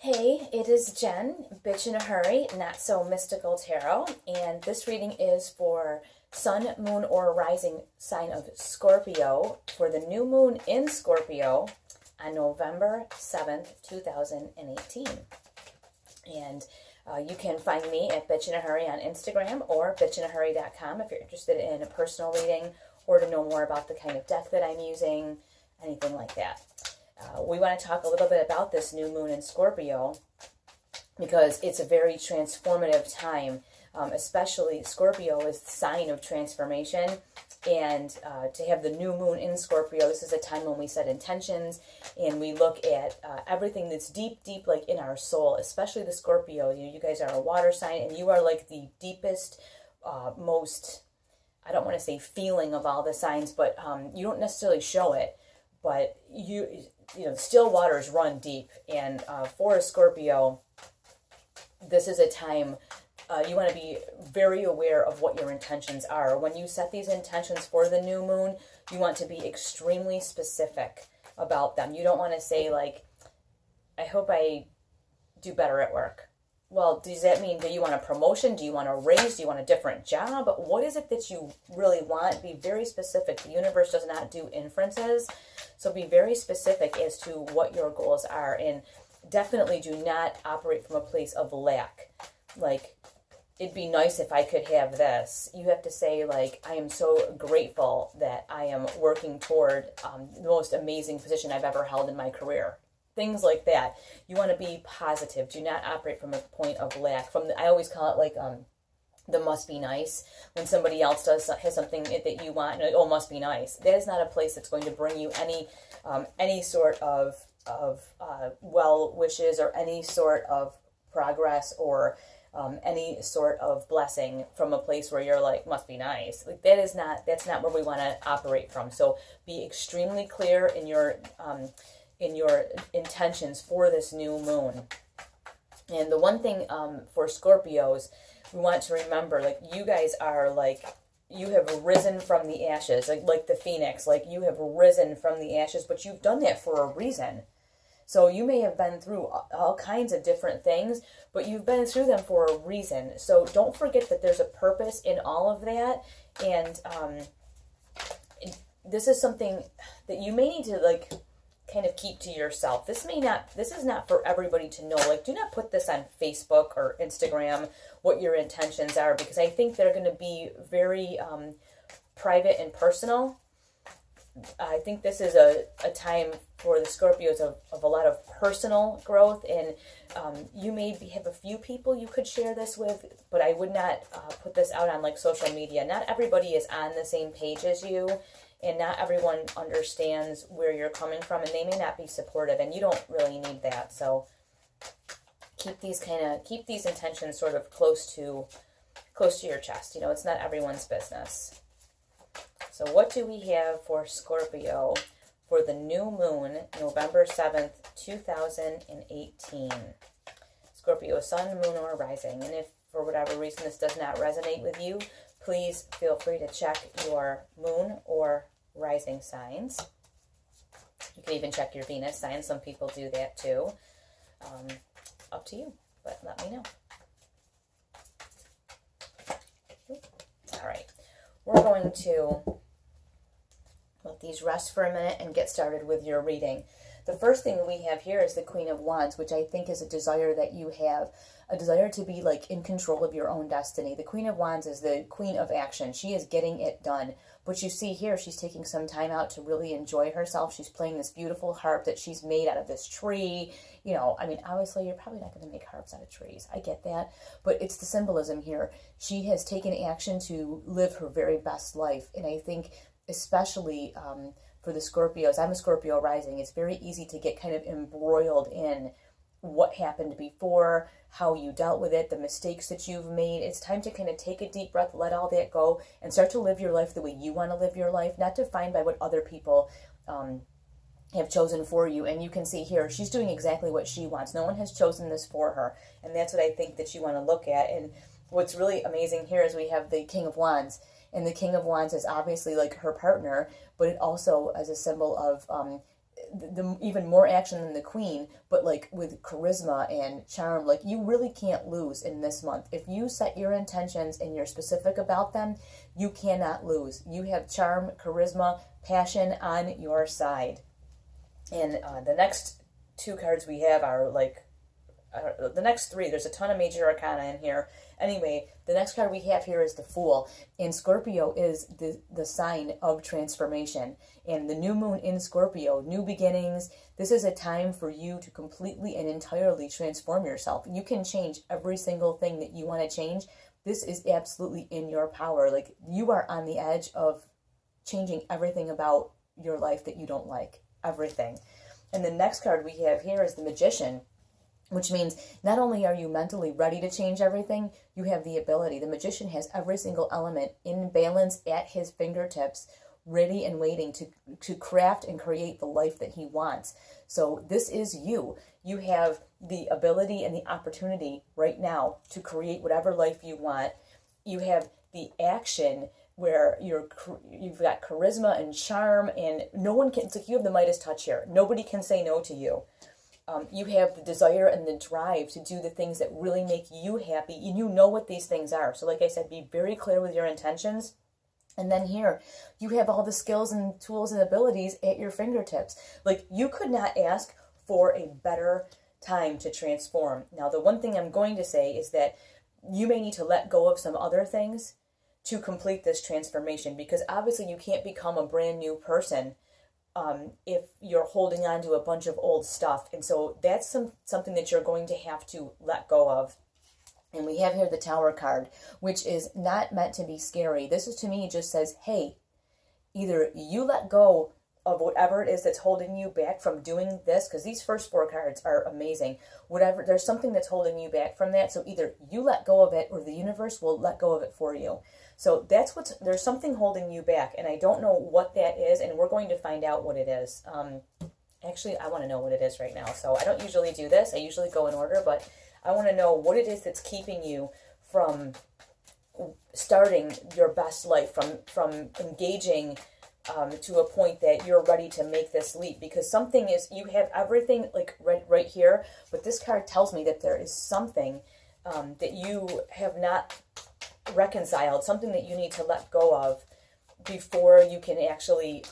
Hey, it is Jen, Bitch in a Hurry, Not So Mystical Tarot, and this reading is for Sun, Moon, or Rising sign of Scorpio for the new moon in Scorpio on November 7th, 2018. And you can find me at Bitch in a Hurry on Instagram or bitchinahurry.com if you're interested in a personal reading or to know more about the kind of deck that I'm using, anything like that. We want to talk a little bit about this new moon in Scorpio because it's a very transformative time, especially Scorpio is the sign of transformation, and to have the new moon in Scorpio, this is a time when we set intentions and we look at everything that's deep like in our soul, especially the Scorpio. You guys are a water sign and you are like the deepest, most, I don't want to say feeling of all the signs, but you don't necessarily show it, but you know, still waters run deep, and for a Scorpio, this is a time you want to be very aware of what your intentions are. When you set these intentions for the new moon, you want to be extremely specific about them. You don't want to say, like, I hope I do better at work. Well, does that mean, do you want a promotion? Do you want a raise? Do you want a different job? What is it that you really want? Be very specific. The universe does not do inferences. So be very specific as to what your goals are. And definitely do not operate from a place of lack. Like, it'd be nice if I could have this. You have to say, like, I am so grateful that I am working toward the most amazing position I've ever held in my career. Things like that. You want to be positive. Do not operate from a point of lack. I always call it like the must be nice. When somebody else has something that you want, and like, oh, must be nice. That is not a place that's going to bring you any sort of well wishes or any sort of progress or any sort of blessing from a place where you're like, must be nice. Like that's not where we want to operate from. So be extremely clear in your intentions for this new moon. And the one thing for Scorpios, we want to remember, like, you guys are like, you have risen from the ashes, like the phoenix, like you have risen from the ashes, but you've done that for a reason. So you may have been through all kinds of different things, but you've been through them for a reason. So don't forget that there's a purpose in all of that. And this is something that you may need to, like, kind of keep to yourself. This is not for everybody to know. Like, do not put this on Facebook or Instagram, what your intentions are, because I think they're going to be very private and personal. I think this is a time for the Scorpios of a lot of personal growth, and you may have a few people you could share this with, but I would not put this out on like social media. Not everybody is on the same page as you, and not everyone understands where you're coming from, and they may not be supportive, and you don't really need that. So keep these intentions sort of close to your chest. You know, it's not everyone's business. So what do we have for Scorpio for the new moon, November 7th, 2018? Scorpio, sun, moon, or rising. And if for whatever reason this does not resonate with you, please feel free to check your moon or rising signs. You can even check your Venus sign. Some people do that too. Up to you, but let me know. All right. We're going to let these rest for a minute and get started with your reading. The first thing we have here is the Queen of Wands, which I think is a desire that you have, a desire to be like in control of your own destiny. The Queen of Wands is the queen of action. She is getting it done. But you see here, she's taking some time out to really enjoy herself. She's playing this beautiful harp that she's made out of this tree. You know, I mean, obviously you're probably not going to make harps out of trees. I get that. But it's the symbolism here. She has taken action to live her very best life. And I think especially for the Scorpios, I'm a Scorpio rising, it's very easy to get kind of embroiled in what happened before, how you dealt with it, the mistakes that you've made. It's time to kind of take a deep breath, let all that go, and start to live your life the way you want to live your life, not defined by what other people have chosen for you. And you can see here, she's doing exactly what she wants. No one has chosen this for her. And that's what I think that you want to look at. And what's really amazing here is we have the King of Wands. And the King of Wands is obviously like her partner, but it also is a symbol of even more action than the Queen, but like with charisma and charm. Like, you really can't lose in this month. If you set your intentions and you're specific about them, you cannot lose. You have charm, charisma, passion on your side. And the next two cards we have are like, the next three, there's a ton of major arcana in here. Anyway, the next card we have here is the Fool. And Scorpio is the sign of transformation. And the new moon in Scorpio, new beginnings. This is a time for you to completely and entirely transform yourself. You can change every single thing that you want to change. This is absolutely in your power. Like, you are on the edge of changing everything about your life that you don't like. Everything. And the next card we have here is the Magician, which means not only are you mentally ready to change everything, you have the ability. The Magician has every single element in balance at his fingertips, ready and waiting to craft and create the life that he wants. So this is you. You have the ability and the opportunity right now to create whatever life you want. You have the action where you've got charisma and charm, and no one can, it's like you have the Midas touch here. Nobody can say no to you. You have the desire and the drive to do the things that really make you happy, and you know what these things are. So like I said, be very clear with your intentions. And then here, you have all the skills and tools and abilities at your fingertips. Like, you could not ask for a better time to transform. Now, the one thing I'm going to say is that you may need to let go of some other things to complete this transformation, because obviously you can't become a brand new person if you're holding on to a bunch of old stuff. And so that's something that you're going to have to let go of. And we have here the Tower card, which is not meant to be scary. This is, to me, just says, hey, either you let go of whatever it is that's holding you back from doing this, because these first four cards are amazing. Whatever, there's something that's holding you back from that. So either you let go of it, or the universe will let go of it for you. So there's something holding you back, and I don't know what that is, and we're going to find out what it is. Actually, I want to know what it is right now. So I don't usually do this. I usually go in order, but I want to know what it is that's keeping you from starting your best life, from engaging to a point that you're ready to make this leap. Because something is, you have everything like right here, but this card tells me that there is something that you have not reconciled, something that you need to let go of before you can actually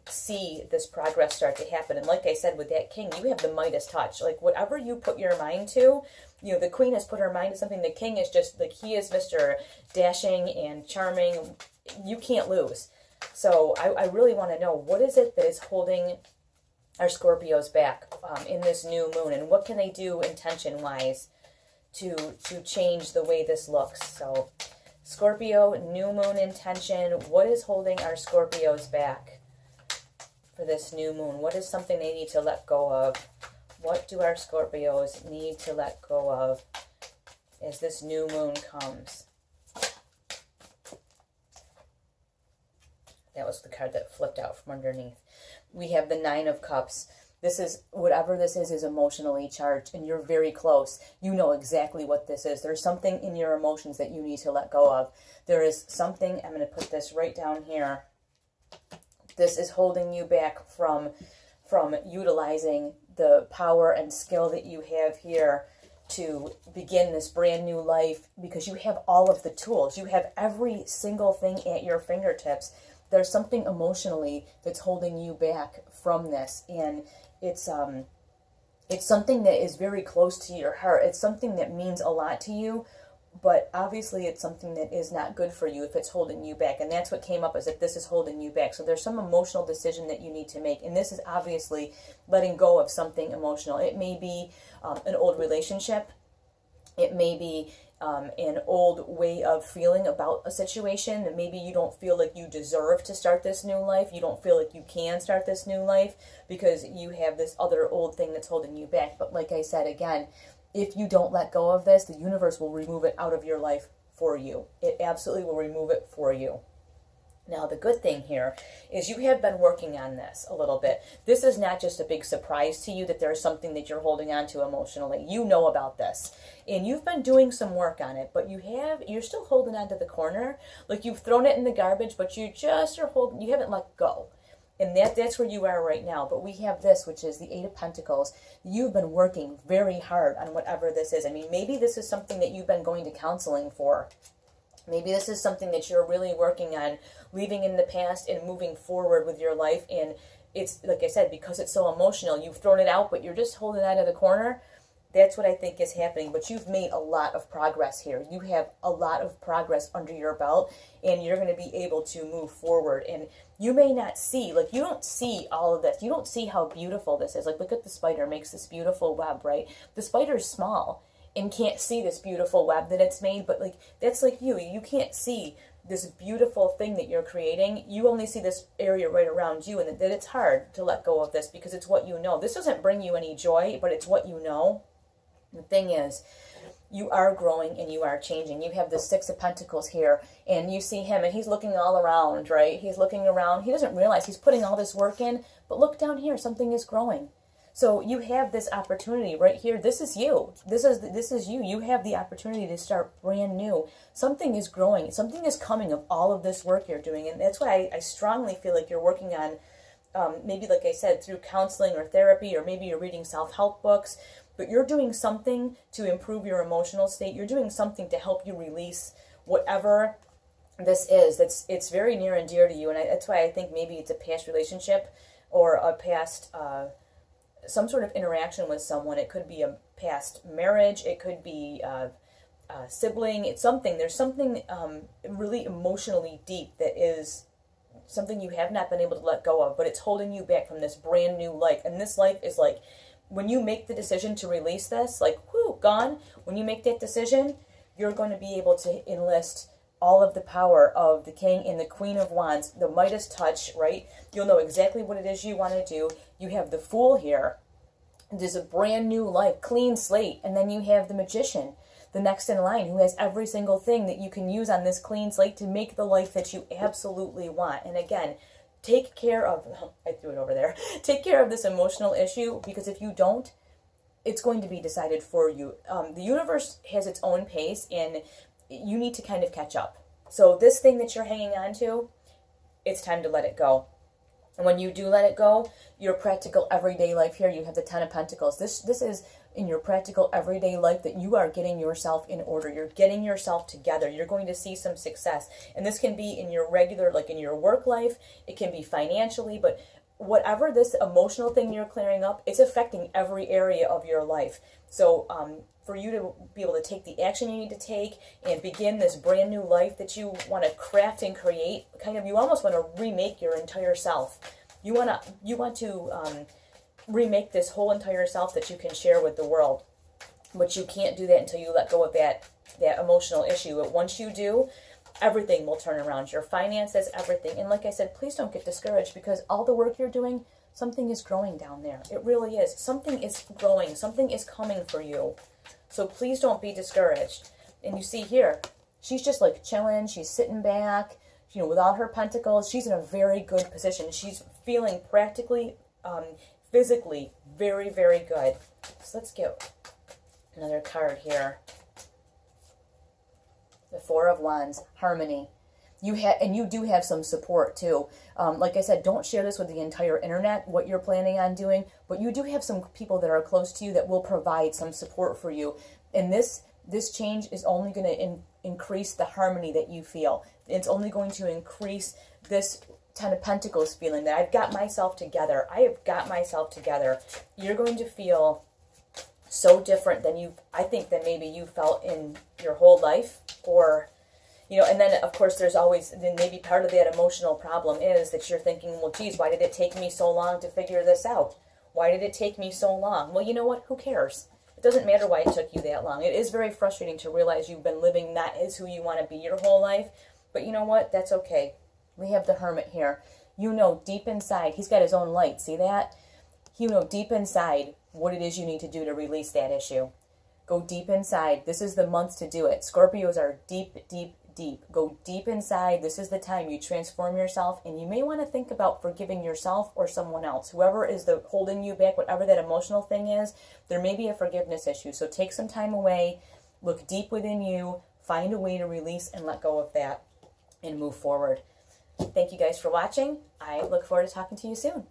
see this progress start to happen. And like I said, with that King, you have the Midas touch. Like, whatever you put your mind to, you know, the Queen has put her mind to something. The King is just like, he is Mr. Dashing and charming. You can't lose. So I really want to know, what is it that is holding our Scorpios back in this new moon, and what can they do intention-wise to change the way this looks? So Scorpio, new moon intention. What is holding our Scorpios back for this new moon? What is something they need to let go of? What do our Scorpios need to let go of as this new moon comes? That was the card that flipped out from underneath. We have the Nine of Cups. This is, whatever this is emotionally charged, and you're very close. You know exactly what this is. There's something in your emotions that you need to let go of. There is something, I'm going to put this right down here. This is holding you back from utilizing the power and skill that you have here to begin this brand new life, because you have all of the tools. You have every single thing at your fingertips. There's something emotionally that's holding you back from this, and it's something that is very close to your heart. It's something that means a lot to you, but obviously it's something that is not good for you if it's holding you back. And that's what came up, is that this is holding you back. So there's some emotional decision that you need to make, and this is obviously letting go of something emotional. It may be an old relationship. It may be an old way of feeling about a situation, that maybe you don't feel like you deserve to start this new life. You don't feel like you can start this new life because you have this other old thing that's holding you back. But like I said, again, if you don't let go of this, the universe will remove it out of your life for you. It absolutely will remove it for you. Now, the good thing here is you have been working on this a little bit. This is not just a big surprise to you that there's something that you're holding on to emotionally. You know about this, and you've been doing some work on it, but you're still holding on to the corner. Like, you've thrown it in the garbage, but you just are holding, you haven't let go. And that's where you are right now. But we have this, which is the Eight of Pentacles. You've been working very hard on whatever this is. I mean, maybe this is something that you've been going to counseling for. Maybe this is something that you're really working on, leaving in the past and moving forward with your life. And it's, like I said, because it's so emotional, you've thrown it out, but you're just holding it out of the corner. That's what I think is happening. But you've made a lot of progress here. You have a lot of progress under your belt, and you're going to be able to move forward. And you may not see, like, you don't see all of this. You don't see how beautiful this is. Like, look at the spider makes this beautiful web, right? The spider's small and can't see this beautiful web that it's made, but, like, that's like you. You can't see this beautiful thing that you're creating. You only see this area right around you, and that it's hard to let go of this because it's what you know. This doesn't bring you any joy, but it's what you know. The thing is, you are growing and you are changing. You have the Six of Pentacles here, and you see him, and he's looking all around, right? He's looking around. He doesn't realize he's putting all this work in, but look down here. Something is growing. So you have this opportunity right here. This is you. This is you. You have the opportunity to start brand new. Something is growing. Something is coming of all of this work you're doing, and that's why I strongly feel like you're working on, maybe like I said, through counseling or therapy, or maybe you're reading self-help books. But you're doing something to improve your emotional state. You're doing something to help you release whatever this is. It's very near and dear to you. And that's why I think maybe it's a past relationship or a past, some sort of interaction with someone. It could be a past marriage. It could be a sibling. It's something. There's something really emotionally deep that is something you have not been able to let go of. But it's holding you back from this brand new life. And this life is like, when you make the decision to release this, like, whoo, gone. When you make that decision, you're going to be able to enlist all of the power of the King and the Queen of Wands, the Midas touch, right? You'll know exactly what it is you want to do. You have the Fool here. There's a brand new life, clean slate. And then you have the Magician, the next in line, who has every single thing that you can use on this clean slate to make the life that you absolutely want. And again, take care of, I threw it over there, take care of this emotional issue, because if you don't, it's going to be decided for you. The universe has its own pace, and you need to kind of catch up. So this thing that you're hanging on to, it's time to let it go. And when you do let it go, your practical everyday life here, you have the Ten of Pentacles. This is in your practical everyday life that you are getting yourself in order. You're getting yourself together. You're going to see some success. And this can be in your regular, like in your work life. It can be financially, but whatever this emotional thing you're clearing up, it's affecting every area of your life. So for you to be able to take the action you need to take and begin this brand new life that you want to craft and create, kind of, you almost want to remake your entire self. You want to remake this whole entire self that you can share with the world. But you can't do that until you let go of that emotional issue. But once you do, everything will turn around. Your finances, everything. And like I said, please don't get discouraged, because all the work you're doing, something is growing down there. It really is. Something is growing. Something is coming for you. So please don't be discouraged. And you see here, she's just like chilling. She's sitting back, you know, with all her pentacles. She's in a very good position. She's feeling practically, physically very, very good. So let's get another card here. The Four of Wands, harmony. You do have some support too. Like I said, don't share this with the entire internet, what you're planning on doing, but you do have some people that are close to you that will provide some support for you. And this change is only going to increase the harmony that you feel. It's only going to increase this Ten of Pentacles feeling that I've got myself together. I have got myself together. You're going to feel so different than I think that maybe you felt in your whole life, or, you know, and then of course there's always, then maybe part of that emotional problem is that you're thinking, well, geez, why did it take me so long to figure this out? Why did it take me so long? Well, you know what? Who cares? It doesn't matter why it took you that long. It is very frustrating to realize you've been living that is who you want to be your whole life. But you know what? That's okay. We have the Hermit here. You know deep inside, he's got his own light. See that? You know deep inside what it is you need to do to release that issue. Go deep inside. This is the month to do it. Scorpios are deep, deep, deep. Go deep inside. This is the time you transform yourself, and you may want to think about forgiving yourself or someone else. Whoever is holding you back, whatever that emotional thing is, there may be a forgiveness issue. So take some time away, look deep within you, find a way to release and let go of that, and move forward. Thank you guys for watching. I look forward to talking to you soon.